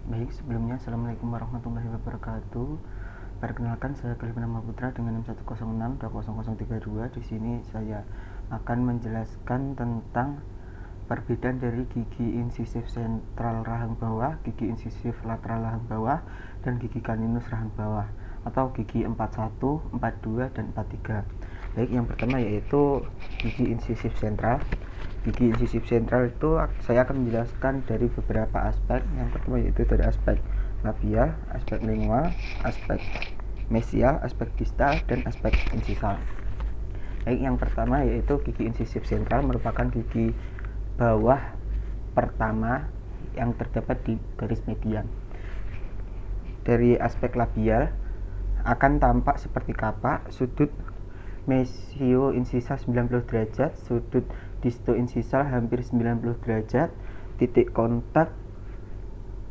Baik, sebelumnya Assalamualaikum warahmatullahi wabarakatuh. Perkenalkan, saya Khalif Nama Putra dengan NIM 106.20032. Di sini saya akan menjelaskan tentang perbedaan dari gigi insisif sentral rahang bawah, gigi insisif lateral rahang bawah, dan gigi kaninus rahang bawah, atau gigi 41, 42, dan 43. Baik, yang pertama yaitu gigi insisif sentral. Gigi insisif sentral itu saya akan menjelaskan dari beberapa aspek. Yang pertama yaitu dari aspek labial, aspek lingual, aspek mesial, aspek distal, dan aspek insisal. Baik, yang pertama yaitu gigi insisif sentral merupakan gigi bawah pertama yang terdapat di garis median. Dari aspek labial akan tampak seperti kapak, sudut mesio-insisal 90 derajat, sudut disto-insisal hampir 90 derajat, titik kontak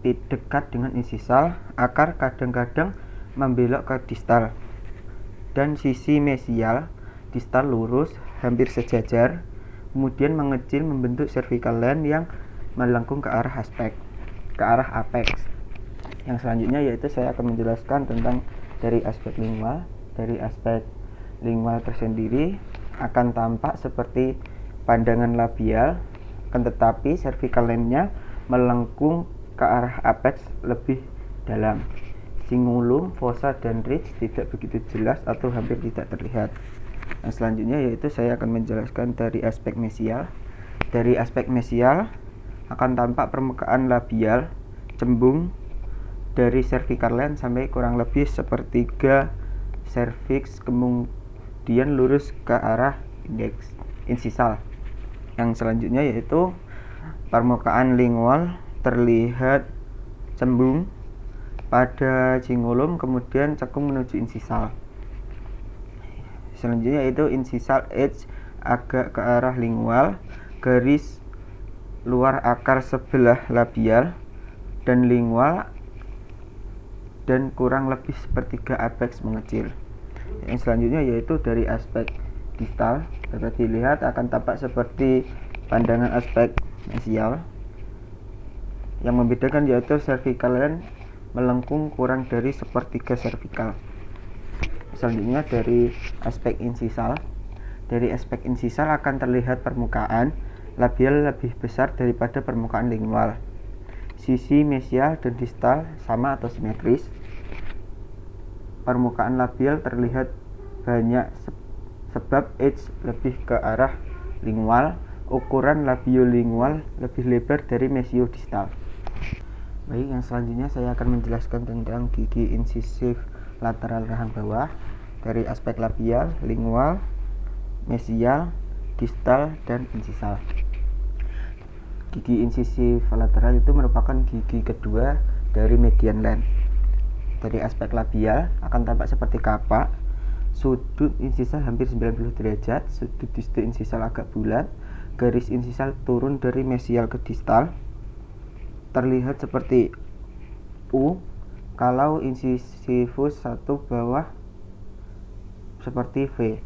dekat dengan insisal, akar kadang-kadang membelok ke distal, dan sisi mesial distal lurus hampir sejajar, kemudian mengecil membentuk cervical line yang melengkung ke arah apex. Yang selanjutnya yaitu saya akan menjelaskan tentang dari aspek lingual. Dari aspek lingual tersendiri akan tampak seperti pandangan labial, akan tetapi cervical line-nya melengkung ke arah apex lebih dalam. Cingulum, fossa, dan ridge tidak begitu jelas atau hampir tidak terlihat. Yang selanjutnya yaitu saya akan menjelaskan dari aspek mesial. Dari aspek mesial akan tampak permukaan labial cembung dari cervical line sampai kurang lebih sepertiga cervix, kemudian lurus ke arah insisal. Yang selanjutnya yaitu permukaan lingual terlihat cembung pada cingulum, kemudian cekung menuju insisal. Selanjutnya yaitu insisal edge agak ke arah lingual, garis luar akar sebelah labial dan lingual, dan kurang lebih sepertiga apex mengecil. Yang selanjutnya yaitu dari aspek distal, dapat dilihat akan tampak seperti pandangan aspek mesial. Yang membedakan yaitu cervical line melengkung kurang dari sepertiga cervical. Selanjutnya dari aspek insisal. Dari aspek insisal akan terlihat permukaan labial lebih besar daripada permukaan lingual. Sisi mesial dan distal sama atau simetris. Permukaan labial terlihat banyak sebab edge lebih ke arah lingual. Ukuran labiolingual lebih lebar dari mesiodistal. Baik, yang selanjutnya saya akan menjelaskan tentang gigi insisif lateral rahang bawah dari aspek labial, lingual, mesial, distal, dan insisal. Gigi insisif lateral itu merupakan gigi kedua dari median line. Dari aspek labial akan tampak seperti kapak, sudut insisal hampir 90 derajat, sudut disto insisal agak bulat, garis insisal turun dari mesial ke distal, terlihat seperti U, kalau insisifus satu bawah seperti V.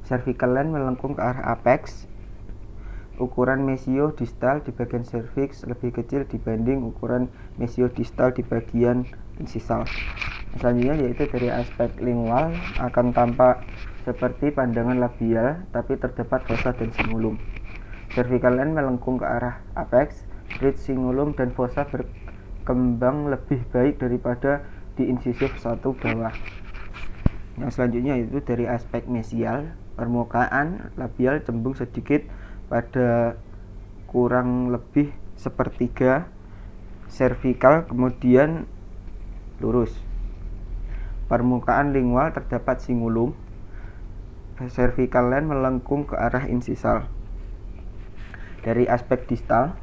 Cervical line melengkung ke arah apex. Ukuran mesio distal di bagian cervix lebih kecil dibanding ukuran mesio distal di bagian insisal. Selanjutnya yaitu dari aspek lingual akan tampak seperti pandangan labial, tapi terdapat fossa dan cingulum. Cervical line melengkung ke arah apex, ridge, cingulum, dan fossa berkembang lebih baik daripada di insisif satu bawah. Yang selanjutnya yaitu dari aspek mesial. Permukaan labial cembung sedikit pada kurang lebih sepertiga cervical, kemudian lurus. Permukaan lingual terdapat cingulum. Cervical line melengkung ke arah insisal. Dari aspek distal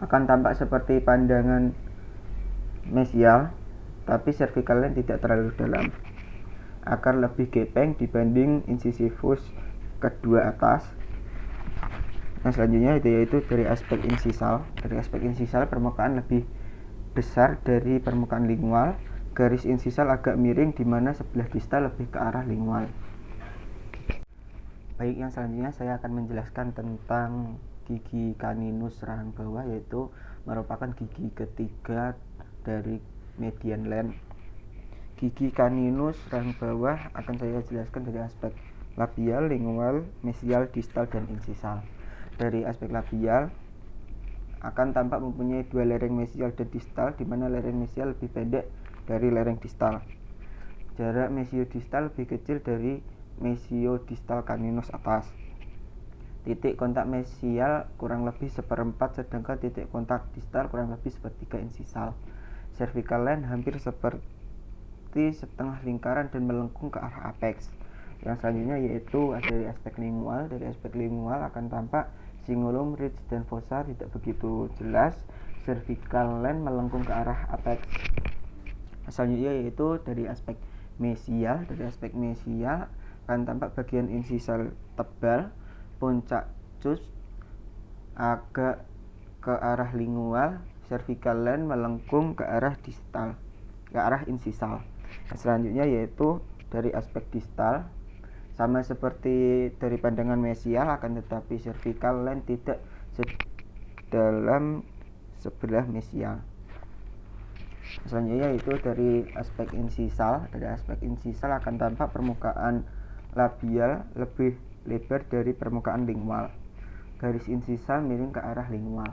akan tampak seperti pandangan mesial, tapi cervical line tidak terlalu dalam. Akar lebih gepeng dibanding insisifus kedua atas. Yang selanjutnya yaitu dari aspek insisal. Dari aspek insisal permukaan lebih besar dari permukaan lingual. Garis insisal agak miring di mana sebelah distal lebih ke arah lingual. Baik, yang selanjutnya saya akan menjelaskan tentang gigi caninus rahang bawah, yaitu merupakan gigi ketiga dari median land. Gigi caninus rahang bawah akan saya jelaskan dari aspek labial, lingual, mesial, distal, dan insisal. Dari aspek labial akan tampak mempunyai dua lereng mesial dan distal, di mana lereng mesial lebih pendek dari lereng distal. Jarak mesiodistal lebih kecil dari mesiodistal caninus atas. Titik kontak mesial kurang lebih seperempat, sedangkan titik kontak distal kurang lebih sepertiga insisal. Cervical line hampir seperti setengah lingkaran dan melengkung ke arah apex. Yang selanjutnya yaitu dari aspek lingual. Dari aspek lingual akan tampak cingulum, ridge, dan fossa tidak begitu jelas. Cervical line melengkung ke arah apex. Selanjutnya yaitu dari aspek mesial. Dari aspek mesial akan tampak bagian insisal tebal, puncak cus agak ke arah lingual, cervical line melengkung ke arah distal, ke arah insisal. Selanjutnya yaitu dari aspek distal, sama seperti dari pandangan mesial, akan tetapi cervical line tidak sedalam sebelah mesial. Selanjutnya yaitu dari aspek insisal. Dari aspek insisal akan tampak permukaan labial lebih lebar dari permukaan lingual. Garis insisal miring ke arah lingual.